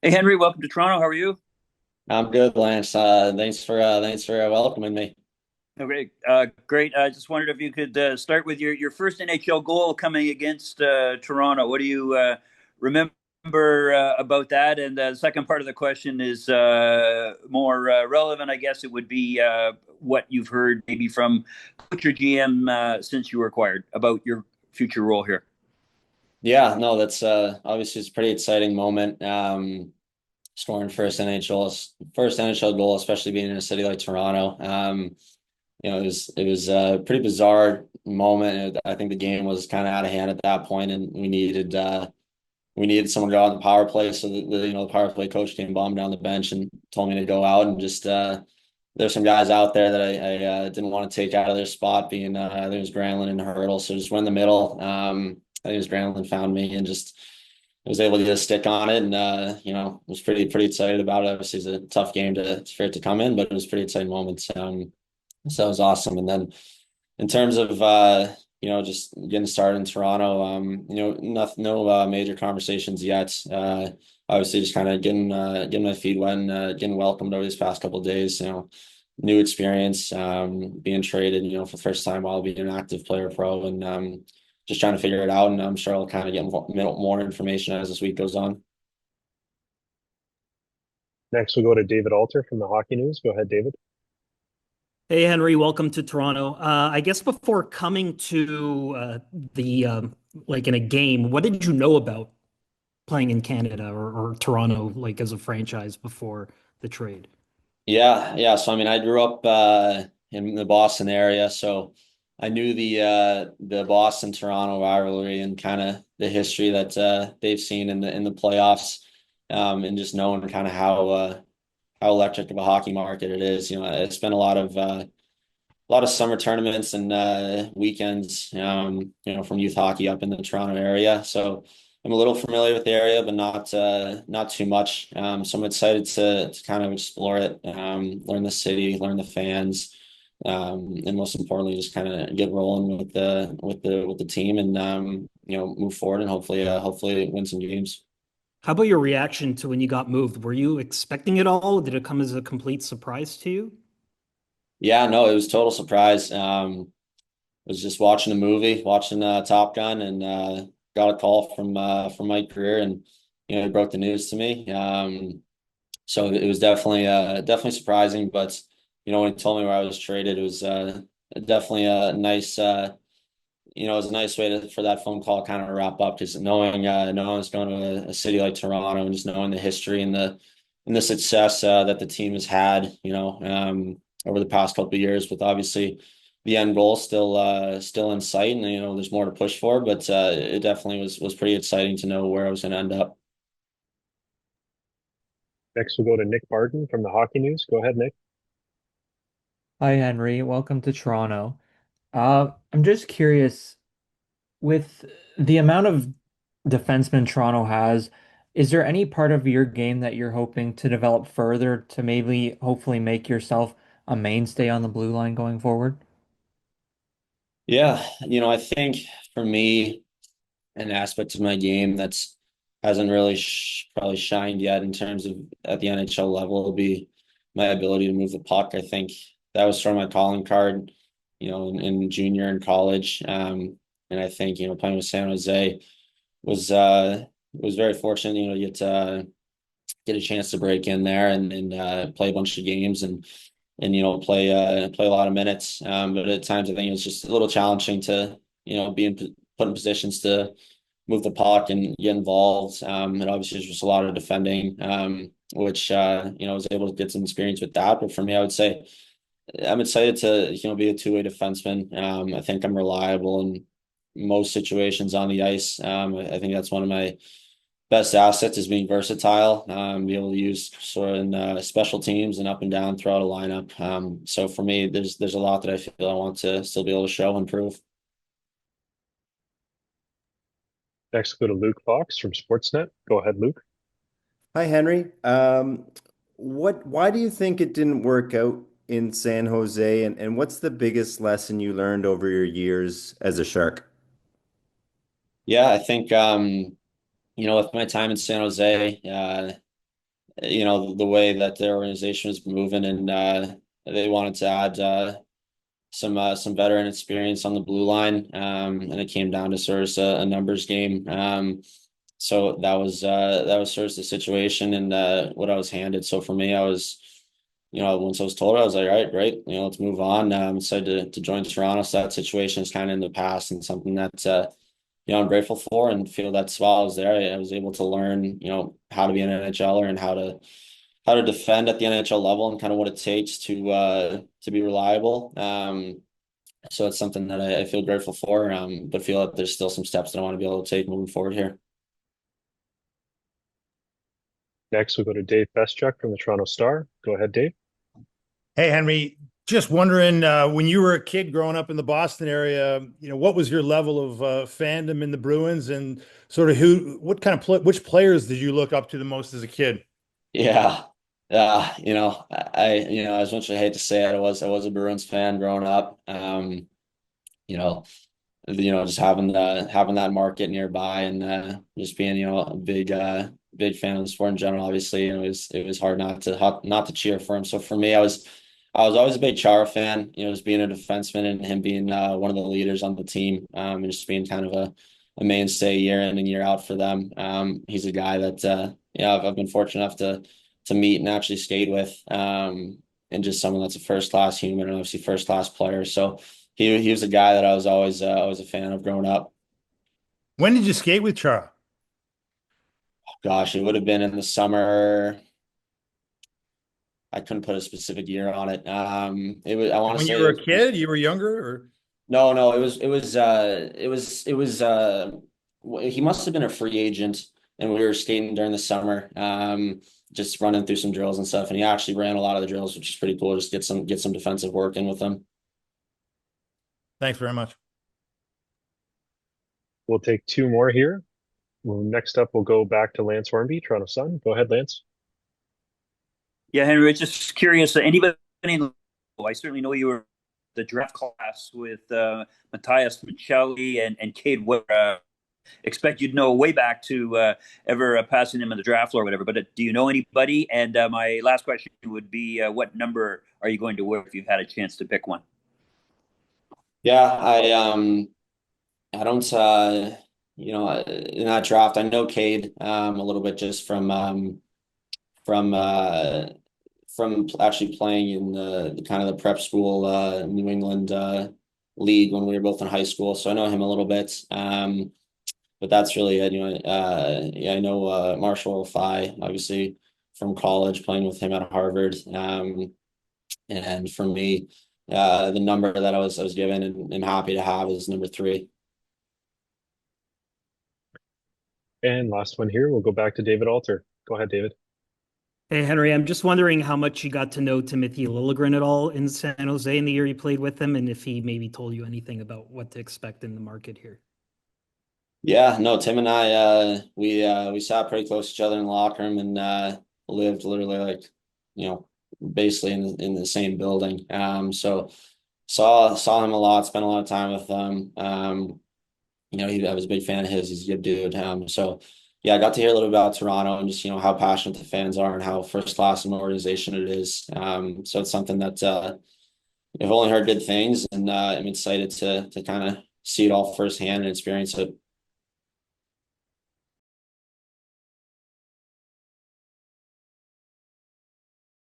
Hey Henry, welcome to Toronto. How are you? I'm good, Lance. Thanks for welcoming me. Okay, great. I just wondered if you could start with your first NHL goal coming against Toronto. What do you remember about that? And the second part of the question is more relevant. I guess it would be what you've heard maybe from coach or GM since you were acquired about your future role here. Yeah, no, that's obviously it's a pretty exciting moment. Scoring first NHL goal, especially being in a city like Toronto. It was a pretty bizarre moment. I think the game was kind of out of hand at that point, and we needed someone to go out on the power play. So the power play coach came bombing down the bench and told me to go out and just there's some guys out there that I didn't want to take out of their spot, being I think it was Granlund and Hurdle. So just went in the middle. I think it was Granlund found me and just was able to get a stick on it, and was pretty excited about it. Obviously, it's a tough game for it to come in, but it was a pretty exciting moment. So that was awesome. And then in terms of just getting started in Toronto, no major conversations yet. Obviously, just kind of getting my feet wet, and getting welcomed over these past couple of days. New experience, being traded, for the first time while being an active player pro, and just trying to figure it out. And I'm sure I'll kind of get more information as this week goes on. Next, we'll go to David Alter from the Hockey News. Go ahead, David. Hey Henry, welcome to Toronto. I guess before coming to the like in a game, what did you know about playing in Canada or Toronto like as a franchise before the trade? Yeah, yeah. So I mean, I grew up in the Boston area, so I knew the Boston Toronto rivalry and kind of the history that they've seen in the playoffs, and just knowing kind of how electric of a hockey market it is. I spent a lot of summer tournaments and weekends, from youth hockey up in the Toronto area. So I'm a little familiar with the area, but not too much. So I'm excited to kind of explore it, learn the city, learn the fans, and most importantly, just kind of get rolling with the team, and move forward and hopefully win some games. How about your reaction to when you got moved? Were you expecting it all? Did it come as a complete surprise to you? Yeah, no, it was a total surprise. Was just watching a movie, watching Top Gun, and got a call from Mike Greer, and he broke the news to me. So it was definitely surprising, but when he told me where I was traded, it was definitely a nice it was a nice way for that phone call kind of wrap up, because knowing I was going to a city like Toronto, and just knowing the history and the success that the team has had, over the past couple of years, with obviously the end goal still in sight, and there's more to push for, but it definitely was pretty exciting to know where I was going to end up. Next, we'll go to Nick Barton from the Hockey News. Go ahead, Nick. Hi, Henry. Welcome to Toronto. I'm just curious, with the amount of defensemen Toronto has, is there any part of your game that you're hoping to develop further to maybe hopefully make yourself a mainstay on the blue line going forward? Yeah, I think for me, an aspect of my game that's hasn't really probably shined yet in terms of at the NHL level will be my ability to move the puck. I think that was from my calling card, in junior and college. And I think, playing with San Jose was very fortunate, to get a chance to break in there, and play a bunch of games, and play a lot of minutes. But at times I think it was just a little challenging to, be put in positions to move the puck and get involved. And obviously there's just a lot of defending, which I was able to get some experience with that. But for me, I would say I'm excited to, be a two-way defenseman. I think I'm reliable in most situations on the ice. I think that's one of my best assets, is being versatile, be able to use sort of in special teams and up and down throughout a lineup. So for me, there's a lot that I feel I want to still be able to show and prove. Next, we'll go to Luke Fox from Sportsnet. Go ahead, Luke. Hi, Henry. Why do you think it didn't work out in San Jose, and what's the biggest lesson you learned over your years as a Shark? Yeah, I think with my time in San Jose, the way that their organization was moving, and they wanted to add some veteran experience on the blue line, and it came down to sort of a numbers game. So that was sort of the situation, and what I was handed. So for me, I was, once I was told, I was like, all right, great, let's move on. Decided to join Toronto. So that situation is kind of in the past, and something that I'm grateful for, and feel that while I was there, I was able to learn, how to be an NHLer, and how to defend at the NHL level, and kind of what it takes to be reliable. So it's something that I feel grateful for, but feel that there's still some steps that I want to be able to take moving forward here. Next, we'll go to Dave Beschuk from the Toronto Star. Go ahead, Dave. Hey, Henry, just wondering, when you were a kid growing up in the Boston area, what was your level of fandom in the Bruins, and sort of which players did you look up to the most as a kid? Yeah. As much as I hate to say it, I was a Bruins fan growing up. Just having that market nearby, and just being, a big fan of the sport in general. Obviously, it was hard not to cheer for him. So for me, I was always a big Chara fan. Just being a defenseman, and him being one of the leaders on the team, and just being kind of a mainstay year in and year out for them. He's a guy that I've been fortunate enough to meet and actually skate with, and just someone that's a first class human, and obviously first class player. So he was a guy that I was always a fan of growing up. When did you skate with Chara? Gosh, it would have been in the summer. I couldn't put a specific year on it. It was, I want to When say you were a kid, you were younger, or? no, he must have been a free agent, and we were skating during the summer, just running through some drills and stuff. And he actually ran a lot of the drills, which is pretty cool. Just get some defensive work in with him. Thanks very much. We'll take two more here. Well, next up, we'll go back to Lance Hornby, Toronto Sun. Go ahead, Lance. Yeah, Henry, just curious. Anybody? I certainly know you were the draft class with Matthias Michelli and Cade Weber. Expect you'd know way back to ever passing him in the draft or whatever. But do you know anybody? And my last question would be, what number are you going to wear if you've had a chance to pick one? Yeah, I don't, in that draft, I know Cade a little bit, just from actually playing in the kind of the prep school New England league when we were both in high school. So I know him a little bit. But that's really it. Yeah, I know Marshall Fye, obviously from college, playing with him at Harvard. And for me, the number that I was given and happy to have is number 3. And last one here, we'll go back to David Alter. Go ahead, David. Hey, Henry, I'm just wondering how much you got to know Timothy Liljegren at all in San Jose in the year you played with him, and if he maybe told you anything about what to expect in the market here. Yeah, no, Tim and I, we sat pretty close to each other in the locker room, and lived literally like, basically in the same building. So saw him a lot, spent a lot of time with him. I was a big fan of his. He's a good dude. So yeah, I got to hear a little about Toronto, and just, how passionate the fans are, and how first class an organization it is. So it's something that I've only heard good things, and I'm excited to kind of see it all firsthand and experience it.